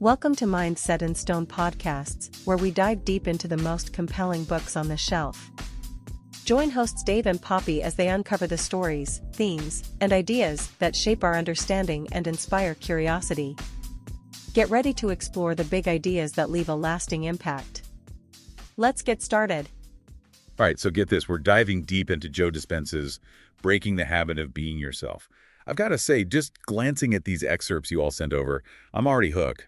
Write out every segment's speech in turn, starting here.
Welcome to Mind Set in Stone podcasts, where we dive deep into the most compelling books on the shelf. Join hosts Dave and Poppy as they uncover the stories, themes, and ideas that shape our understanding and inspire curiosity. Get ready to explore the big ideas that leave a lasting impact. Let's get started. All right, so get this. We're diving deep into Joe Dispenza's Breaking the Habit of Being Yourself. I've got to say, just glancing at these excerpts you all sent over, I'm already hooked.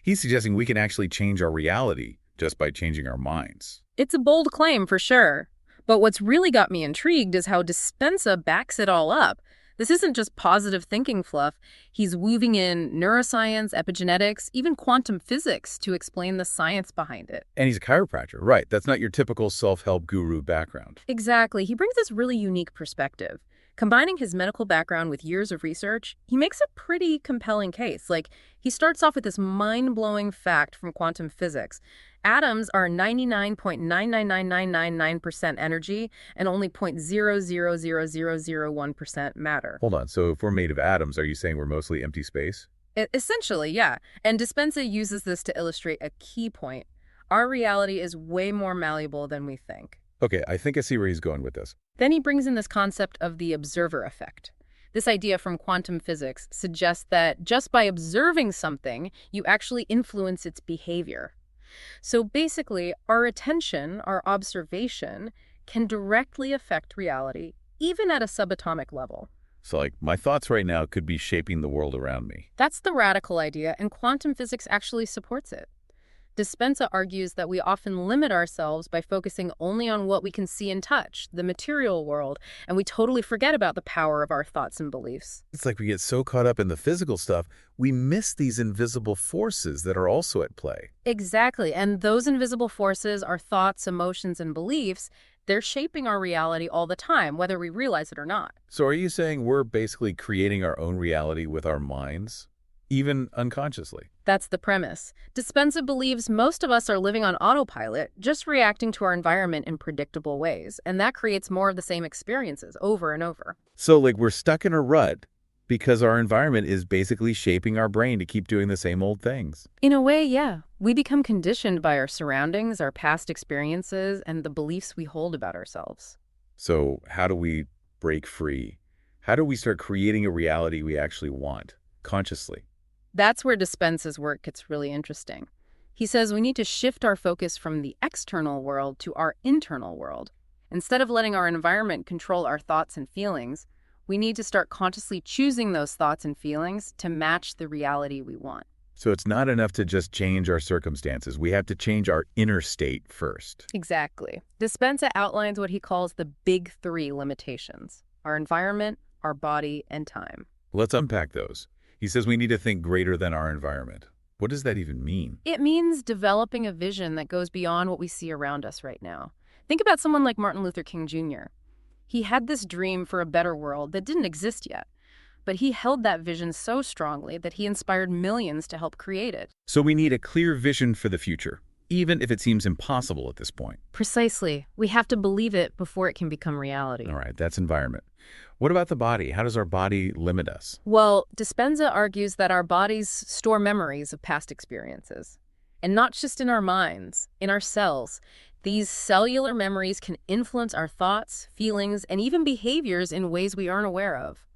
He's suggesting we can actually change our reality just by changing our minds. It's a bold claim for sure. But what's really got me intrigued is how Dispenza backs it all up. This isn't just positive thinking fluff. He's weaving in neuroscience, epigenetics, even quantum physics to explain the science behind it. And he's a chiropractor, right? That's not your typical self-help guru background. Exactly. He brings this really unique perspective. Combining his medical background with years of research, he makes a pretty compelling case. He starts off with this mind-blowing fact from quantum physics. Atoms are 99.99999% energy and only 0.000001% matter. Hold on, so if we're made of atoms, are you saying we're mostly empty space? Essentially, yeah. And Dispenza uses this to illustrate a key point. Our reality is way more malleable than we think. Okay, I think I see where he's going with this. Then he brings in this concept of the observer effect. This idea from quantum physics suggests that just by observing something, you actually influence its behavior. So basically, our attention, our observation, can directly affect reality, even at a subatomic level. So my thoughts right now could be shaping the world around me. That's the radical idea, and quantum physics actually supports it. Dispenza argues that we often limit ourselves by focusing only on what we can see and touch, the material world, and we totally forget about the power of our thoughts and beliefs. It's like we get so caught up in the physical stuff, we miss these invisible forces that are also at play. Exactly, and those invisible forces, our thoughts, emotions, and beliefs, they're shaping our reality all the time, whether we realize it or not. So are you saying we're basically creating our own reality with our minds, even unconsciously? That's the premise. Dispenza believes most of us are living on autopilot, just reacting to our environment in predictable ways, and that creates more of the same experiences over and over. So we're stuck in a rut because our environment is basically shaping our brain to keep doing the same old things. In a way, yeah. We become conditioned by our surroundings, our past experiences, and the beliefs we hold about ourselves. So how do we break free? How do we start creating a reality we actually want, consciously? That's where Dispenza's work gets really interesting. He says we need to shift our focus from the external world to our internal world. Instead of letting our environment control our thoughts and feelings, we need to start consciously choosing those thoughts and feelings to match the reality we want. So it's not enough to just change our circumstances. We have to change our inner state first. Exactly. Dispenza outlines what he calls the big three limitations: our environment, our body, and time. Let's unpack those. He says we need to think greater than our environment. What does that even mean? It means developing a vision that goes beyond what we see around us right now. Think about someone like Martin Luther King Jr. He had this dream for a better world that didn't exist yet, but he held that vision so strongly that he inspired millions to help create it. So we need a clear vision for the future, even if it seems impossible at this point. Precisely. We have to believe it before it can become reality. All right, that's environment. What about the body? How does our body limit us? Well, Dispenza argues that our bodies store memories of past experiences. And not just in our minds, in our cells. These cellular memories can influence our thoughts, feelings, and even behaviors in ways we aren't aware of.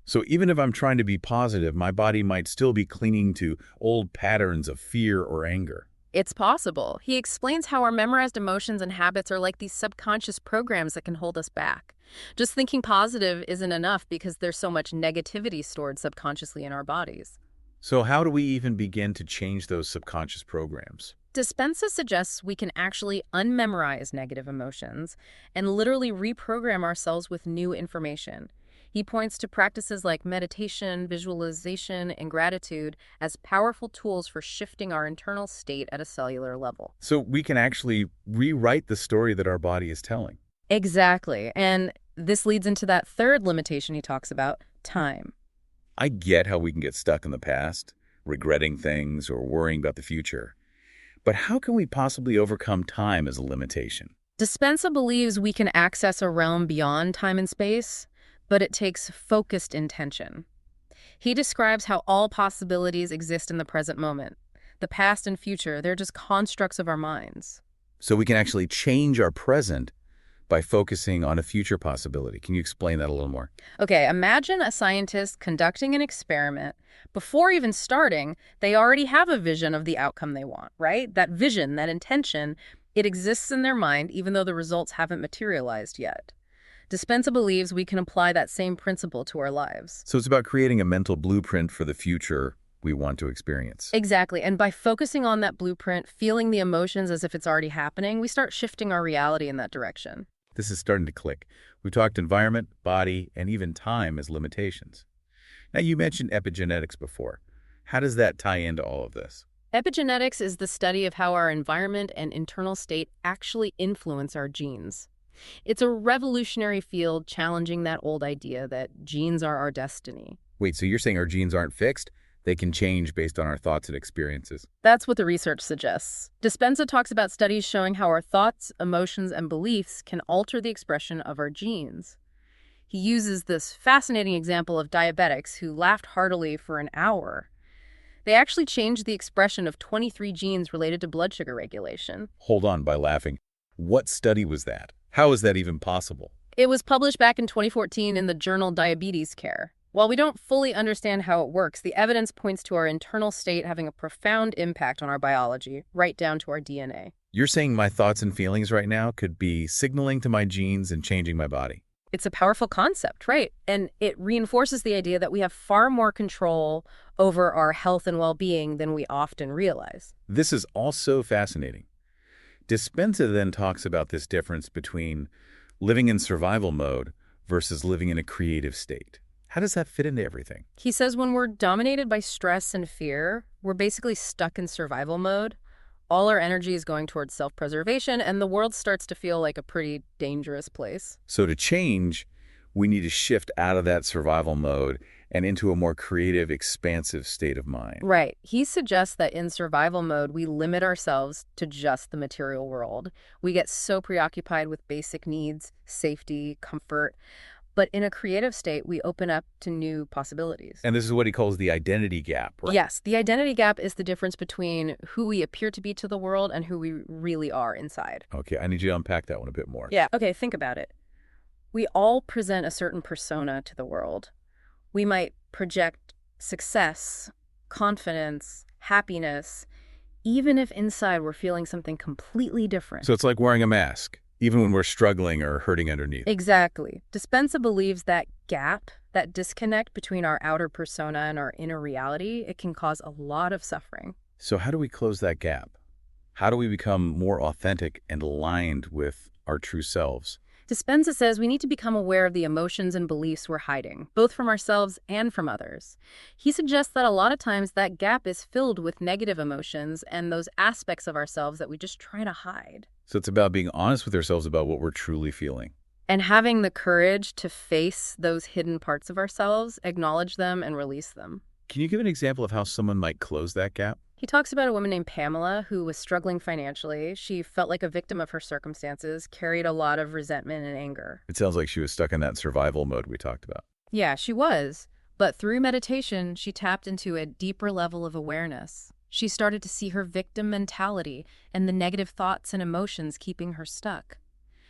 So even if I'm trying to be positive, my body might still be clinging to old patterns of fear or anger. It's possible. He explains how our memorized emotions and habits are like these subconscious programs that can hold us back. Just thinking positive isn't enough because there's so much negativity stored subconsciously in our bodies. So how do we even begin to change those subconscious programs? Dispenza suggests we can actually unmemorize negative emotions and literally reprogram ourselves with new information. He points to practices like meditation, visualization, and gratitude as powerful tools for shifting our internal state at a cellular level. So we can actually rewrite the story that our body is telling. Exactly. And this leads into that third limitation he talks about, time. I get how we can get stuck in the past, regretting things or worrying about the future. But how can we possibly overcome time as a limitation? Dispenza believes we can access a realm beyond time and space, but it takes focused intention. He describes how all possibilities exist in the present moment. The the past and future, they're just constructs of our minds. So we can actually change our present by focusing on a future possibility. Can you explain that a little more? Okay, imagine a scientist conducting an experiment. Before even starting, they already have a vision of the outcome they want, right? That vision, that intention, it exists in their mind even though the results haven't materialized yet. Dispenza believes we can apply that same principle to our lives. So it's about creating a mental blueprint for the future we want to experience. Exactly. And by focusing on that blueprint, feeling the emotions as if it's already happening, we start shifting our reality in that direction. This is starting to click. We've talked environment, body, and even time as limitations. Now, you mentioned epigenetics before. How does that tie into all of this? Epigenetics is the study of how our environment and internal state actually influence our genes. It's a revolutionary field challenging that old idea that genes are our destiny. Wait, so you're saying our genes aren't fixed? They can change based on our thoughts and experiences. That's what the research suggests. Dispenza talks about studies showing how our thoughts, emotions, and beliefs can alter the expression of our genes. He uses this fascinating example of diabetics who laughed heartily for an hour. They actually changed the expression of 23 genes related to blood sugar regulation. Hold on, by laughing. What study was that? How is that even possible? It was published back in 2014 in the journal Diabetes Care. While we don't fully understand how it works, the evidence points to our internal state having a profound impact on our biology, right down to our DNA. You're saying my thoughts and feelings right now could be signaling to my genes and changing my body. It's a powerful concept, right? And it reinforces the idea that we have far more control over our health and well-being than we often realize. This is also fascinating. Dispenza then talks about this difference between living in survival mode versus living in a creative state. How does that fit into everything? He says when we're dominated by stress and fear, we're basically stuck in survival mode. All our energy is going towards self-preservation, and the world starts to feel like a pretty dangerous place. So to change, we need to shift out of that survival mode and into a more creative, expansive state of mind. Right. He suggests that in survival mode, we limit ourselves to just the material world. We get so preoccupied with basic needs, safety, comfort. But in a creative state, we open up to new possibilities. And this is what he calls the identity gap, right? Yes, the identity gap is the difference between who we appear to be to the world and who we really are inside. Okay, I need you to unpack that one a bit more. Yeah, okay, think about it. We all present a certain persona to the world. We might project success, confidence, happiness, even if inside we're feeling something completely different. So it's like wearing a mask, even when we're struggling or hurting underneath. Exactly. Dispenza believes that gap, that disconnect between our outer persona and our inner reality, it can cause a lot of suffering. So how do we close that gap? How do we become more authentic and aligned with our true selves? Dispenza says we need to become aware of the emotions and beliefs we're hiding, both from ourselves and from others. He suggests that a lot of times that gap is filled with negative emotions and those aspects of ourselves that we just try to hide. So it's about being honest with ourselves about what we're truly feeling. And having the courage to face those hidden parts of ourselves, acknowledge them, and release them. Can you give an example of how someone might close that gap? He talks about a woman named Pamela who was struggling financially. She felt like a victim of her circumstances, carried a lot of resentment and anger. It sounds like she was stuck in that survival mode we talked about. Yeah, she was. But through meditation, she tapped into a deeper level of awareness. She started to see her victim mentality and the negative thoughts and emotions keeping her stuck.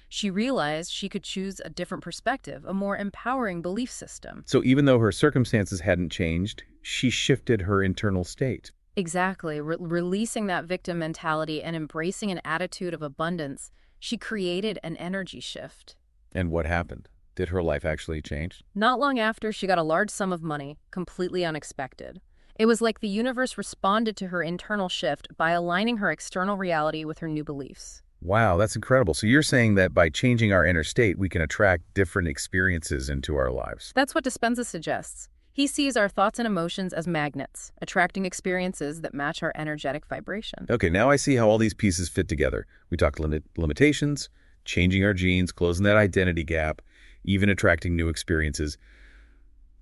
She realized she could choose a different perspective, a more empowering belief system. So even though her circumstances hadn't changed, she shifted her internal state. Exactly. Releasing that victim mentality and embracing an attitude of abundance, she created an energy shift. And what happened? Did her life actually change? Not long after, she got a large sum of money, completely unexpected. It was like the universe responded to her internal shift by aligning her external reality with her new beliefs. Wow, that's incredible. So you're saying that by changing our inner state, we can attract different experiences into our lives. That's what Dispenza suggests. He sees our thoughts and emotions as magnets, attracting experiences that match our energetic vibration. Okay, now I see how all these pieces fit together. We talked limitations, changing our genes, closing that identity gap, even attracting new experiences.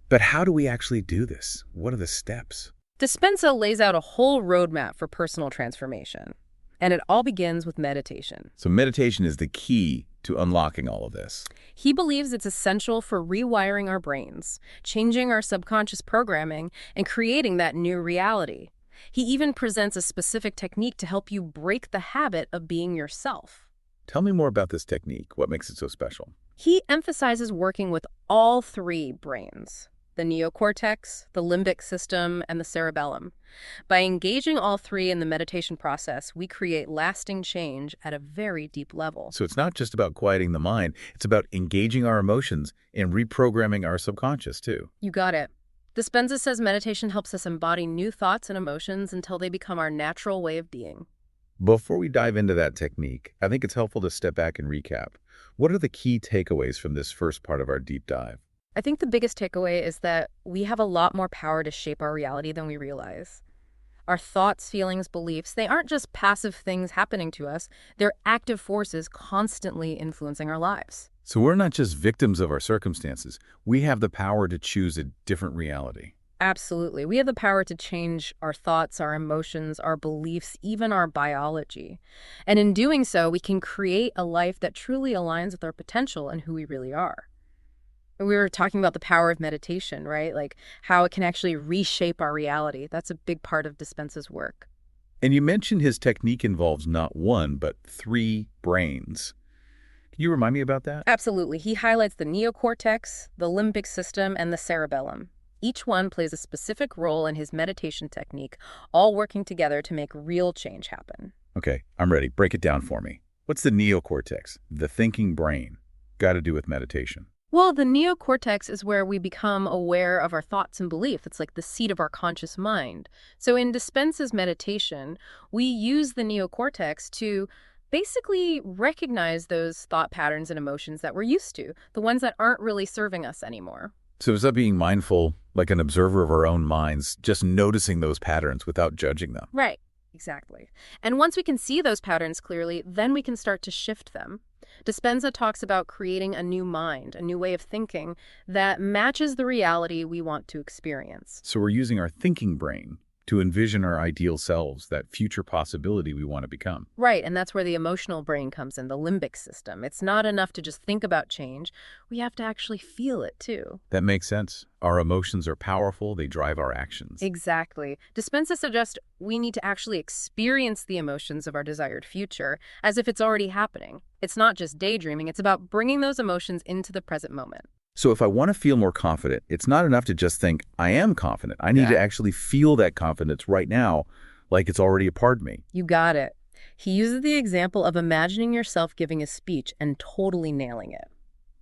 But how do we actually do this? What are the steps? Dispenza lays out a whole roadmap for personal transformation, and it all begins with meditation. So meditation is the key to unlocking all of this. He believes it's essential for rewiring our brains, changing our subconscious programming, and creating that new reality. He even presents a specific technique to help you break the habit of being yourself. Tell me more about this technique. What makes it so special? He emphasizes working with all three brains, the neocortex, the limbic system, and the cerebellum. By engaging all three in the meditation process, we create lasting change at a very deep level. So it's not just about quieting the mind, it's about engaging our emotions and reprogramming our subconscious too. You got it. Dispenza says meditation helps us embody new thoughts and emotions until they become our natural way of being. Before we dive into that technique, I think it's helpful to step back and recap. What are the key takeaways from this first part of our deep dive? I think the biggest takeaway is that we have a lot more power to shape our reality than we realize. Our thoughts, feelings, beliefs, they aren't just passive things happening to us. They're active forces constantly influencing our lives. So we're not just victims of our circumstances. We have the power to choose a different reality. Absolutely. We have the power to change our thoughts, our emotions, our beliefs, even our biology. And in doing so, we can create a life that truly aligns with our potential and who we really are. We were talking about the power of meditation, right? Like how it can actually reshape our reality. That's a big part of Dispenza's work. And you mentioned his technique involves not one, but three brains. Can you remind me about that? Absolutely. He highlights the neocortex, the limbic system, and the cerebellum. Each one plays a specific role in his meditation technique, all working together to make real change happen. Okay, I'm ready. Break it down for me. What's the neocortex, the thinking brain, got to do with meditation? Well, the neocortex is where we become aware of our thoughts and beliefs. It's like the seat of our conscious mind. So in Dispenza's meditation, we use the neocortex to basically recognize those thought patterns and emotions that we're used to, the ones that aren't really serving us anymore. So is that being mindful, like an observer of our own minds, just noticing those patterns without judging them? Right, exactly. And once we can see those patterns clearly, then we can start to shift them. Dispenza talks about creating a new mind, a new way of thinking that matches the reality we want to experience. So we're using our thinking brain to envision our ideal selves, that future possibility we want to become. Right, and that's where the emotional brain comes in, the limbic system. It's not enough to just think about change. We have to actually feel it, too. That makes sense. Our emotions are powerful. They drive our actions. Exactly. Dispenza suggests we need to actually experience the emotions of our desired future as if it's already happening. It's not just daydreaming. It's about bringing those emotions into the present moment. So if I want to feel more confident, it's not enough to just think, I am confident. I need to actually feel that confidence right now, like it's already a part of me. You got it. He uses the example of imagining yourself giving a speech and totally nailing it.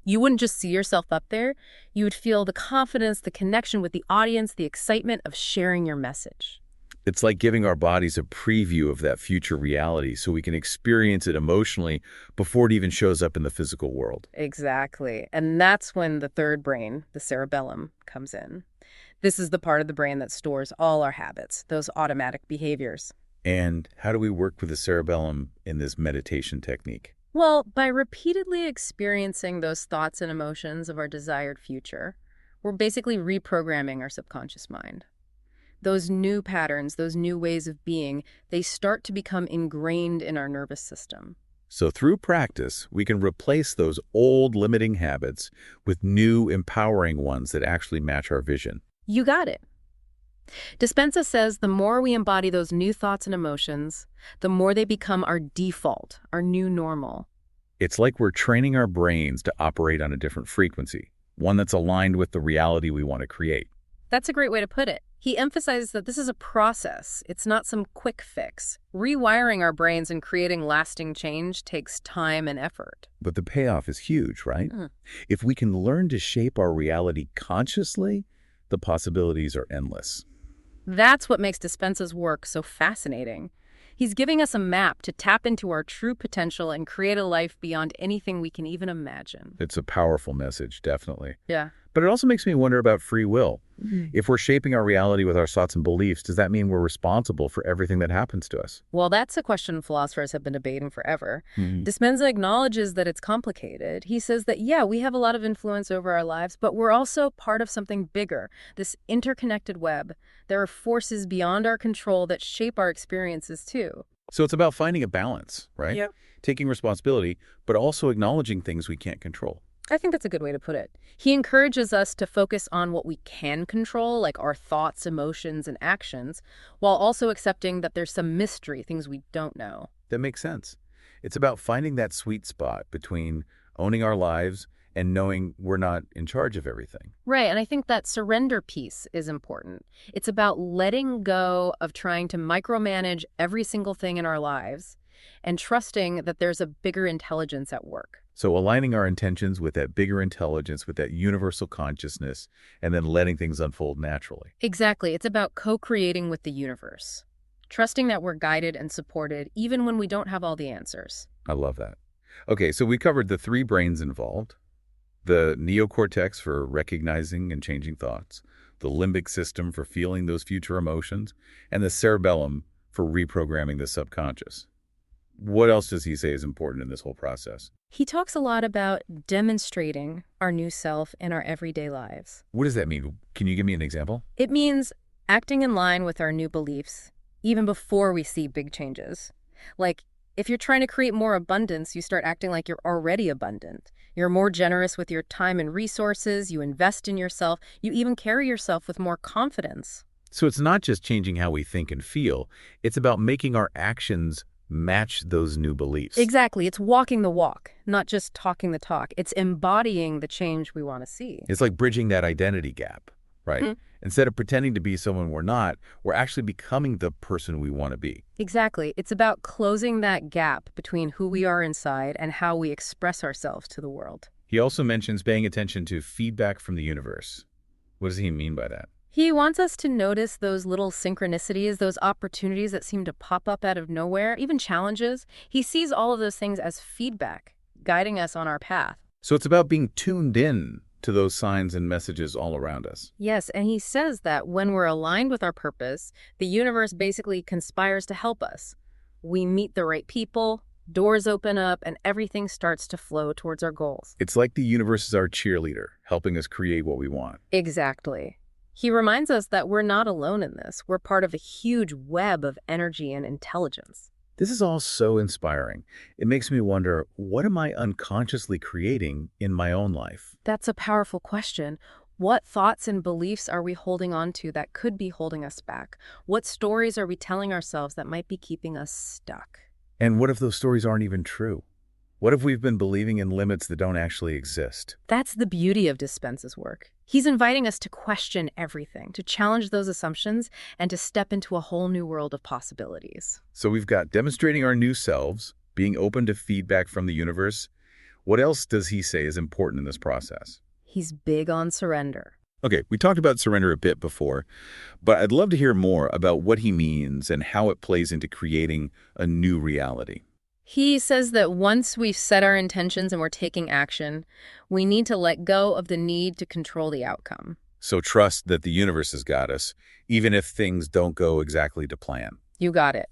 You wouldn't just see yourself up there. You would feel the confidence, the connection with the audience, the excitement of sharing your message. It's like giving our bodies a preview of that future reality so we can experience it emotionally before it even shows up in the physical world. Exactly. And that's when the third brain, the cerebellum, comes in. This is the part of the brain that stores all our habits, those automatic behaviors. And how do we work with the cerebellum in this meditation technique? Well, by repeatedly experiencing those thoughts and emotions of our desired future, we're basically reprogramming our subconscious mind. Those new patterns, those new ways of being, they start to become ingrained in our nervous system. So through practice, we can replace those old limiting habits with new empowering ones that actually match our vision. You got it. Dispenza says the more we embody those new thoughts and emotions, the more they become our default, our new normal. It's like we're training our brains to operate on a different frequency, one that's aligned with the reality we want to create. That's a great way to put it. He emphasizes that this is a process. It's not some quick fix. Rewiring our brains and creating lasting change takes time and effort. But the payoff is huge, right? If we can learn to shape our reality consciously, the possibilities are endless. That's what makes Dispenza's work so fascinating. He's giving us a map to tap into our true potential and create a life beyond anything we can even imagine. It's a powerful message, definitely. Yeah. But it also makes me wonder about free will. If we're shaping our reality with our thoughts and beliefs, does that mean we're responsible for everything that happens to us? Well, that's a question philosophers have been debating forever. Dispenza acknowledges that it's complicated. He says that, yeah, we have a lot of influence over our lives, but we're also part of something bigger, this interconnected web. There are forces beyond our control that shape our experiences, too. So it's about finding a balance, right? Yep. Taking responsibility, but also acknowledging things we can't control. I think that's a good way to put it. He encourages us to focus on what we can control, like our thoughts, emotions, and actions, while also accepting that there's some mystery, things we don't know. That makes sense. It's about finding that sweet spot between owning our lives and knowing we're not in charge of everything. Right, and I think that surrender piece is important. It's about letting go of trying to micromanage every single thing in our lives and trusting that there's a bigger intelligence at work. So aligning our intentions with that bigger intelligence, with that universal consciousness, and then letting things unfold naturally. Exactly, it's about co-creating with the universe, trusting that we're guided and supported even when we don't have all the answers. I love that. Okay, so we covered the three brains involved: the neocortex for recognizing and changing thoughts, the limbic system for feeling those future emotions, and the cerebellum for reprogramming the subconscious. What else does he say is important in this whole process? He talks a lot about demonstrating our new self in our everyday lives. What does that mean? Can you give me an example? It means acting in line with our new beliefs, even before we see big changes. Like, if you're trying to create more abundance, you start acting like you're already abundant. You're more generous with your time and resources, you invest in yourself, you even carry yourself with more confidence. So it's not just changing how we think and feel, it's about making our actions match those new beliefs. Exactly. It's walking the walk, not just talking the talk. It's embodying the change we want to see. It's like bridging that identity gap, right? Mhm. Instead of pretending to be someone we're not, we're actually becoming the person we want to be. Exactly. It's about closing that gap between who we are inside and how we express ourselves to the world. He also mentions paying attention to feedback from the universe. What does he mean by that? He wants us to notice those little synchronicities, those opportunities that seem to pop up out of nowhere, even challenges. He sees all of those things as feedback, guiding us on our path. So it's about being tuned in to those signs and messages all around us. Yes, and he says that when we're aligned with our purpose, the universe basically conspires to help us. We meet the right people, doors open up, and everything starts to flow towards our goals. It's like the universe is our cheerleader, helping us create what we want. Exactly. He reminds us that we're not alone in this. We're part of a huge web of energy and intelligence. This is all so inspiring. It makes me wonder, what am I unconsciously creating in my own life? That's a powerful question. What thoughts and beliefs are we holding on to that could be holding us back? What stories are we telling ourselves that might be keeping us stuck? And what if those stories aren't even true? What if we've been believing in limits that don't actually exist? That's the beauty of Dispenza's work. He's inviting us to question everything, to challenge those assumptions, and to step into a whole new world of possibilities. So we've got demonstrating our new selves, being open to feedback from the universe. What else does he say is important in this process? He's big on surrender. Okay, we talked about surrender a bit before, but I'd love to hear more about what he means and how it plays into creating a new reality. He says that once we've set our intentions and we're taking action, we need to let go of the need to control the outcome. So trust that the universe has got us, even if things don't go exactly to plan. You got it.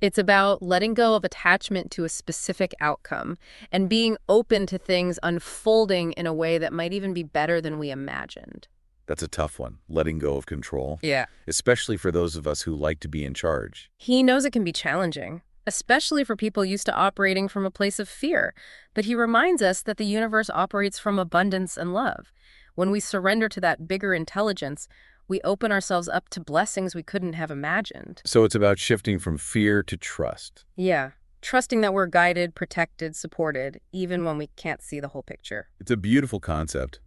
It's about letting go of attachment to a specific outcome and being open to things unfolding in a way that might even be better than we imagined. That's a tough one, letting go of control. Yeah. Especially for those of us who like to be in charge. He knows it can be challenging, especially for people used to operating from a place of fear. But he reminds us that the universe operates from abundance and love. When we surrender to that bigger intelligence, we open ourselves up to blessings we couldn't have imagined. So it's about shifting from fear to trust. Yeah, trusting that we're guided, protected, supported, even when we can't see the whole picture. It's a beautiful concept,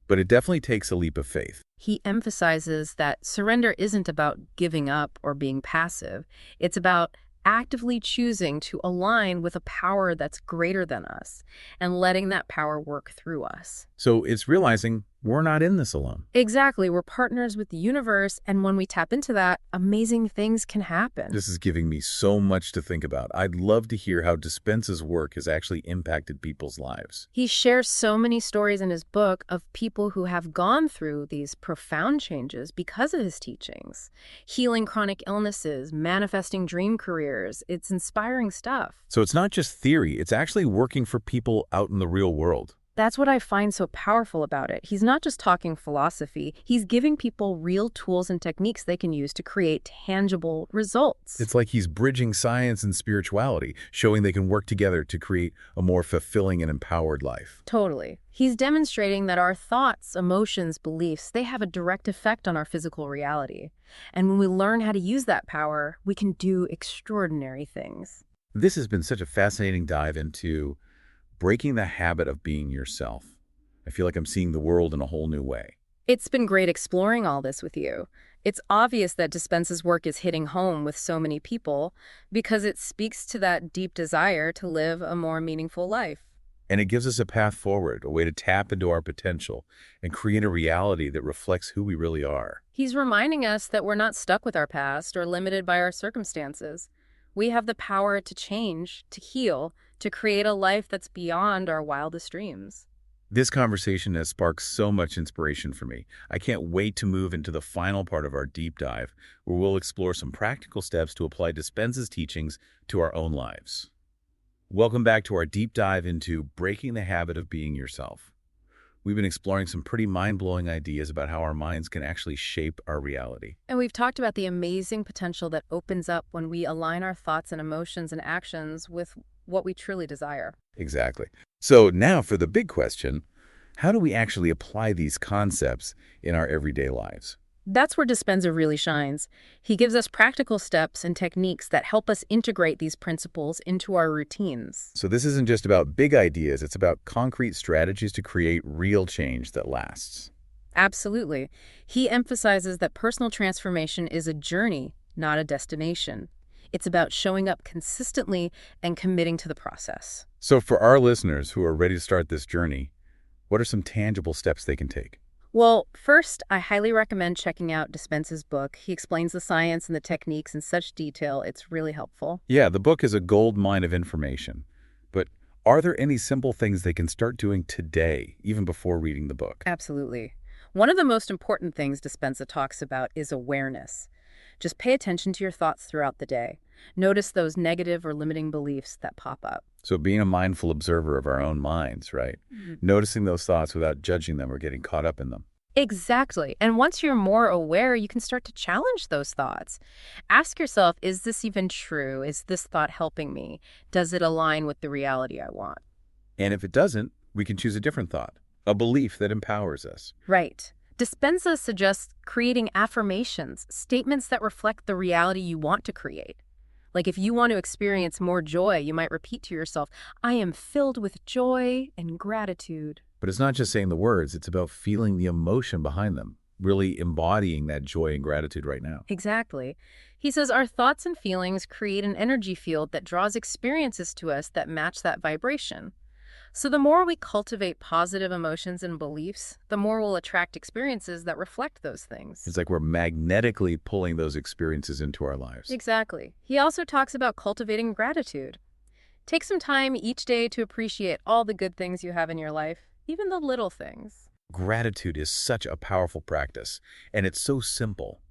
but it definitely takes a leap of faith. He emphasizes that surrender isn't about giving up or being passive. It's about actively choosing to align with a power that's greater than us and letting that power work through us. So it's realizing we're not in this alone. Exactly. We're partners with the universe, and when we tap into that, amazing things can happen. This is giving me so much to think about. I'd love to hear how Dispenza's work has actually impacted people's lives. He shares so many stories in his book of people who have gone through these profound changes because of his teachings. Healing chronic illnesses, manifesting dream careers. It's inspiring stuff. So it's not just theory, it's actually working for people out in the real world. That's what I find so powerful about it. He's not just talking philosophy, he's giving people real tools and techniques they can use to create tangible results. It's like he's bridging science and spirituality, showing they can work together to create a more fulfilling and empowered life. Totally. He's demonstrating that our thoughts, emotions, beliefs, they have a direct effect on our physical reality. And when we learn how to use that power, we can do extraordinary things. This has been such a fascinating dive into breaking the habit of being yourself. I feel like I'm seeing the world in a whole new way. It's been great exploring all this with you. It's obvious that Dispenza's work is hitting home with so many people because it speaks to that deep desire to live a more meaningful life. And it gives us a path forward, a way to tap into our potential and create a reality that reflects who we really are. He's reminding us that we're not stuck with our past or limited by our circumstances. We have the power to change, to heal, to create a life that's beyond our wildest dreams. This conversation has sparked so much inspiration for me. I can't wait to move into the final part of our deep dive, where we'll explore some practical steps to apply Dispenza's teachings to our own lives. Welcome back to our deep dive into breaking the habit of being yourself. We've been exploring some pretty mind-blowing ideas about how our minds can actually shape our reality. And we've talked about the amazing potential that opens up when we align our thoughts and emotions and actions with what we truly desire. Exactly. So now for the big question, how do we actually apply these concepts in our everyday lives? That's where Dispenza really shines. He gives us practical steps and techniques that help us integrate these principles into our routines. So this isn't just about big ideas, it's about concrete strategies to create real change that lasts. Absolutely. He emphasizes that personal transformation is a journey, not a destination. It's about showing up consistently and committing to the process. So for our listeners who are ready to start this journey, what are some tangible steps they can take? Well, first, I highly recommend checking out Dispenza's book. He explains the science and the techniques in such detail. It's really helpful. Yeah, the book is a gold mine of information. But are there any simple things they can start doing today, even before reading the book? Absolutely. One of the most important things Dispenza talks about is awareness. Just pay attention to your thoughts throughout the day. Notice those negative or limiting beliefs that pop up. So being a mindful observer of our own minds, right? Noticing those thoughts without judging them or getting caught up in them. Exactly. And once you're more aware, you can start to challenge those thoughts. Ask yourself, is this even true? Is this thought helping me? Does it align with the reality I want? And if it doesn't, we can choose a different thought, a belief that empowers us. Right. Dispenza suggests creating affirmations, statements that reflect the reality you want to create. Like if you want to experience more joy, you might repeat to yourself, I am filled with joy and gratitude. But it's not just saying the words, it's about feeling the emotion behind them, really embodying that joy and gratitude right now. Exactly. He says our thoughts and feelings create an energy field that draws experiences to us that match that vibration. So the more we cultivate positive emotions and beliefs, the more we'll attract experiences that reflect those things. It's like we're magnetically pulling those experiences into our lives. Exactly. He also talks about cultivating gratitude. Take some time each day to appreciate all the good things you have in your life, even the little things. Gratitude is such a powerful practice, and it's so simple.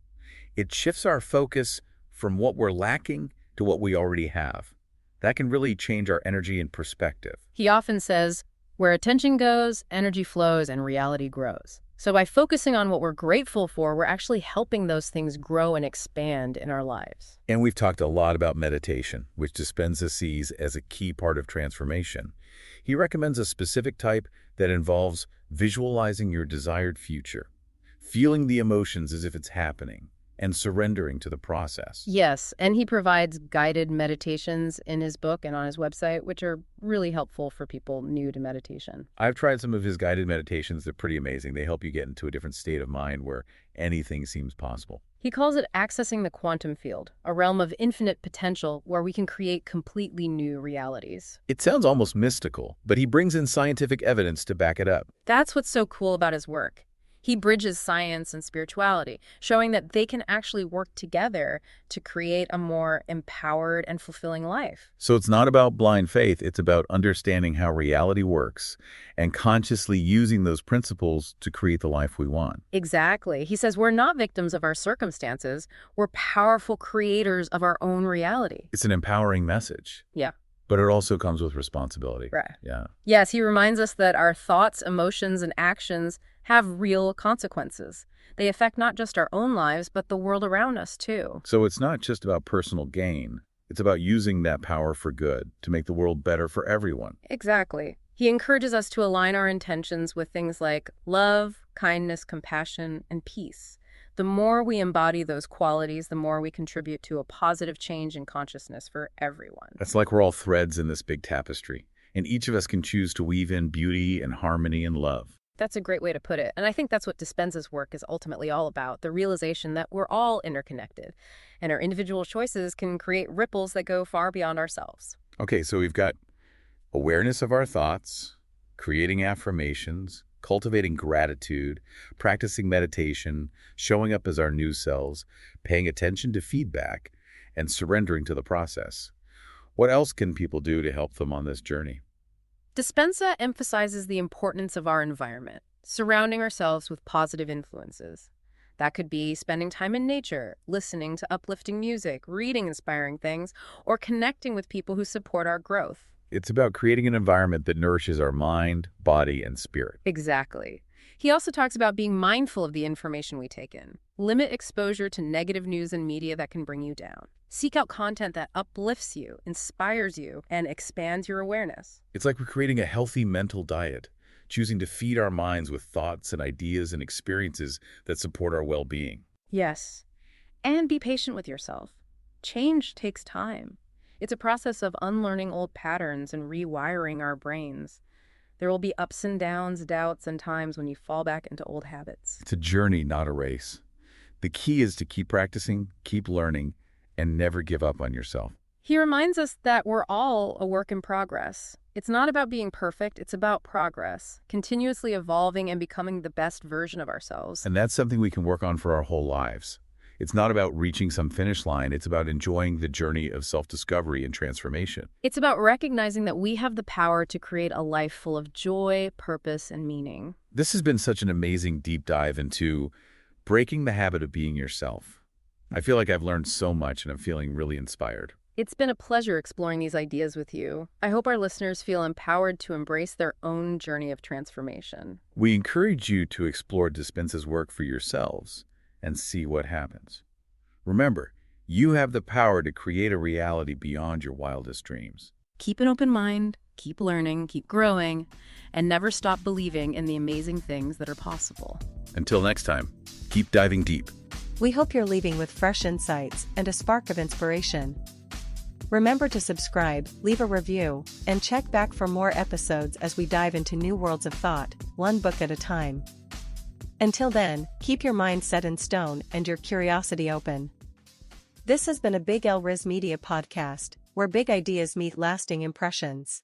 It shifts our focus from what we're lacking to what we already have. That can really change our energy and perspective. He often says, where attention goes, energy flows and reality grows. So by focusing on what we're grateful for, we're actually helping those things grow and expand in our lives. And we've talked a lot about meditation, which Dispenza sees as a key part of transformation. He recommends a specific type that involves visualizing your desired future, feeling the emotions as if it's happening, and surrendering to the process. Yes, and he provides guided meditations in his book and on his website, which are really helpful for people new to meditation. I've tried some of his guided meditations. They're pretty amazing. They help you get into a different state of mind where anything seems possible. He calls it accessing the quantum field, a realm of infinite potential where we can create completely new realities. It sounds almost mystical, but he brings in scientific evidence to back it up. That's what's so cool about his work. He bridges science and spirituality, showing that they can actually work together to create a more empowered and fulfilling life. So it's not about blind faith, it's about understanding how reality works and consciously using those principles to create the life we want. Exactly. He says we're not victims of our circumstances, we're powerful creators of our own reality. It's an empowering message. Yeah. But it also comes with responsibility. Right. Yeah. Yes, he reminds us that our thoughts, emotions, and actions have real consequences. They affect not just our own lives, but the world around us, too. So it's not just about personal gain. It's about using that power for good to make the world better for everyone. Exactly. He encourages us to align our intentions with things like love, kindness, compassion, and peace. The more we embody those qualities, the more we contribute to a positive change in consciousness for everyone. That's like we're all threads in this big tapestry, and each of us can choose to weave in beauty and harmony and love. That's a great way to put it. And I think that's what Dispenza's work is ultimately all about, the realization that we're all interconnected, and our individual choices can create ripples that go far beyond ourselves. Okay, so we've got awareness of our thoughts, creating affirmations, cultivating gratitude, practicing meditation, showing up as our new selves, paying attention to feedback, and surrendering to the process. What else can people do to help them on this journey? Dispenza emphasizes the importance of our environment, surrounding ourselves with positive influences. That could be spending time in nature, listening to uplifting music, reading inspiring things, or connecting with people who support our growth. It's about creating an environment that nourishes our mind, body, and spirit. Exactly. He also talks about being mindful of the information we take in. Limit exposure to negative news and media that can bring you down. Seek out content that uplifts you, inspires you, and expands your awareness. It's like we're creating a healthy mental diet, choosing to feed our minds with thoughts and ideas and experiences that support our well-being. Yes. And be patient with yourself. Change takes time. It's a process of unlearning old patterns and rewiring our brains. There will be ups and downs, doubts, and times when you fall back into old habits. It's a journey, not a race. The key is to keep practicing, keep learning, and never give up on yourself. He reminds us that we're all a work in progress. It's not about being perfect, it's about progress, continuously evolving and becoming the best version of ourselves. And that's something we can work on for our whole lives. It's not about reaching some finish line. It's about enjoying the journey of self-discovery and transformation. It's about recognizing that we have the power to create a life full of joy, purpose, and meaning. This has been such an amazing deep dive into breaking the habit of being yourself. I feel like I've learned so much and I'm feeling really inspired. It's been a pleasure exploring these ideas with you. I hope our listeners feel empowered to embrace their own journey of transformation. We encourage you to explore Dispenza's work for yourselves and see what happens. Remember, you have the power to create a reality beyond your wildest dreams. Keep an open mind, keep learning, keep growing, and never stop believing in the amazing things that are possible. Until next time, keep diving deep. We hope you're leaving with fresh insights and a spark of inspiration. Remember to subscribe, leave a review, and check back for more episodes as we dive into new worlds of thought, one book at a time. Until then, keep your mind set in stone and your curiosity open. This has been a Big L Riz Media podcast, where big ideas meet lasting impressions.